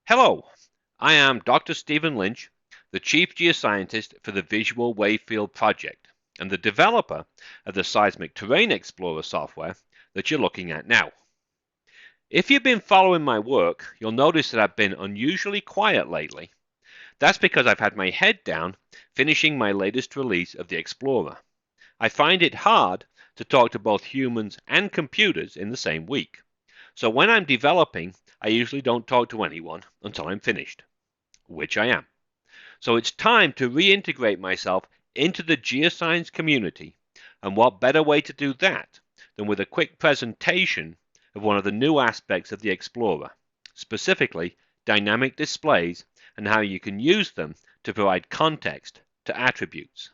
Hello, I am Dr. Stephen Lynch, the Chief Geoscientist for the Visual Wavefield Project and the developer of the Seismic Terrain Explorer software that you're looking at now. If you've been following my work, you'll notice that I've been unusually quiet lately. That's because I've had my head down finishing my latest release of the Explorer. I find it hard to talk to both humans and computers in the same week. So when I'm developing, I usually don't talk to anyone until I'm finished, which I am. So it's time to reintegrate myself into the geoscience community, and what better way to do that than with a quick presentation of one of the new aspects of the Explorer, specifically dynamic displays and how you can use them to provide context to attributes.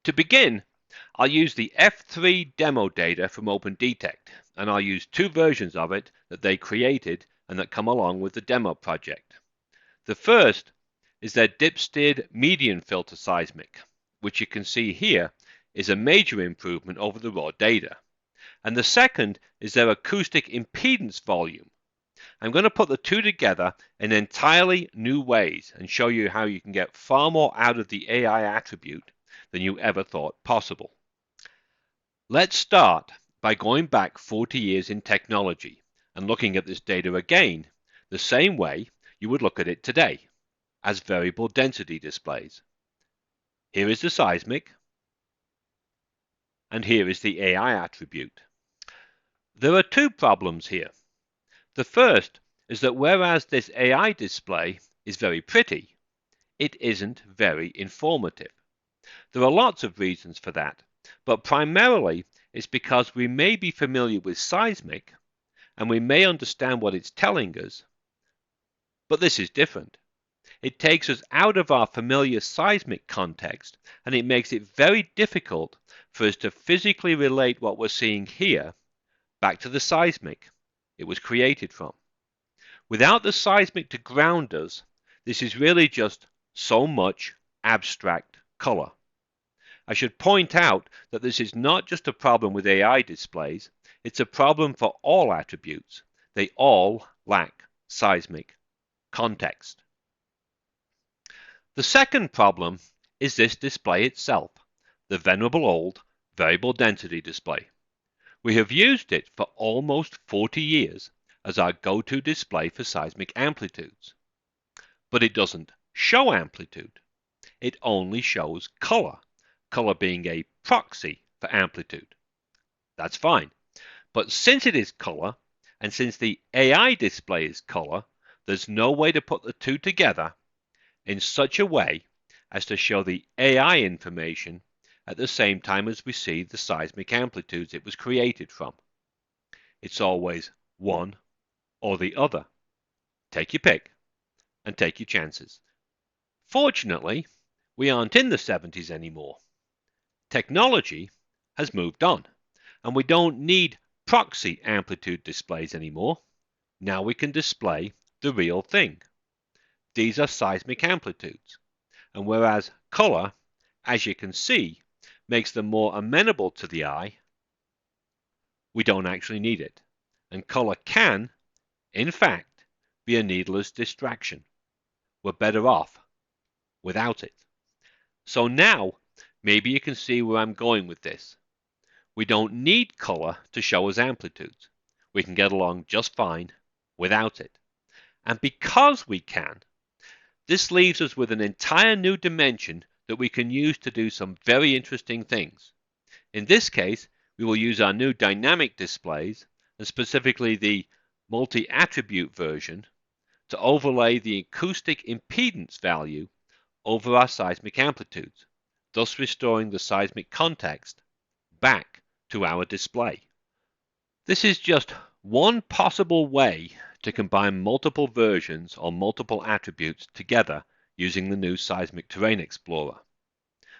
To begin, I'll use the F3 demo data from OpenDetect, and I'll use two versions of it that they created and that come along with the demo project. The first is their dip-steered median filter seismic, which you can see here is a major improvement over the raw data. And the second is their acoustic impedance volume. I'm going to put the two together in entirely new ways and show you how you can get far more out of the AI attribute than you ever thought possible. Let's start by going back 40 years in technology and looking at this data again the same way you would look at it today, as variable density displays. Here is the seismic, and here is the AI attribute. There are two problems here. The first is that whereas this AI display is very pretty, it isn't very informative. There are lots of reasons for that, but primarily it's because we may be familiar with seismic and we may understand what it's telling us, but this is different. It takes us out of our familiar seismic context, and it makes it very difficult for us to physically relate what we're seeing here back to the seismic it was created from. Without the seismic to ground us, this is really just so much abstract color. I should point out that this is not just a problem with AI displays, it's a problem for all attributes. They all lack seismic context. The second problem is this display itself, the venerable old variable density display. We have used it for almost 40 years as our go-to display for seismic amplitudes. But it doesn't show amplitude. It only shows color, color being a proxy for amplitude. That's fine. But since it is color, and since the AI display is color, there's no way to put the two together in such a way as to show the AI information at the same time as we see the seismic amplitudes it was created from. It's always one or the other. Take your pick and take your chances. Fortunately, we aren't in the 70s anymore. Technology has moved on, and we don't need proxy amplitude displays anymore. Now we can display the real thing. These are seismic amplitudes, and whereas color, as you can see, makes them more amenable to the eye, we don't actually need it. And color can, in fact, be a needless distraction. We're better off without it. So now, maybe you can see where I'm going with this. We don't need color to show us amplitudes. We can get along just fine without it. And because we can, this leaves us with an entire new dimension that we can use to do some very interesting things. In this case, we will use our new dynamic displays, and specifically the multi-attribute version, to overlay the acoustic impedance value over our seismic amplitudes, thus restoring the seismic context back to our display. This is just one possible way to combine multiple versions or multiple attributes together using the new Seismic Terrain Explorer.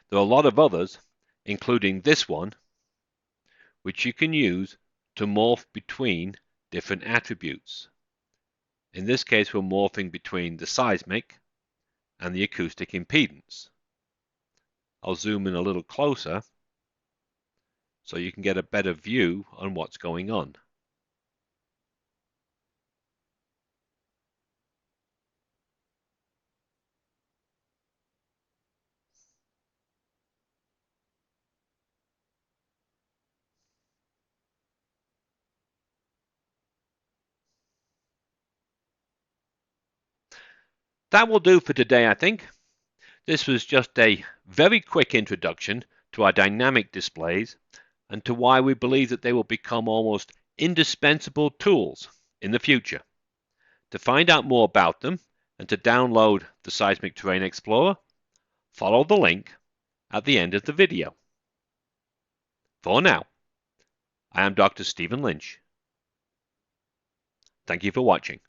There are a lot of others, including this one, which you can use to morph between different attributes. In this case, we're morphing between the seismic and the acoustic impedance. I'll zoom in a little closer so you can get a better view on what's going on. that will do for today, I think. This was just a very quick introduction to our dynamic displays and to why we believe that they will become almost indispensable tools in the future. To find out more about them and to download the Seismic Terrain Explorer, follow the link at the end of the video. For now, I am Dr. Stephen Lynch. Thank you for watching.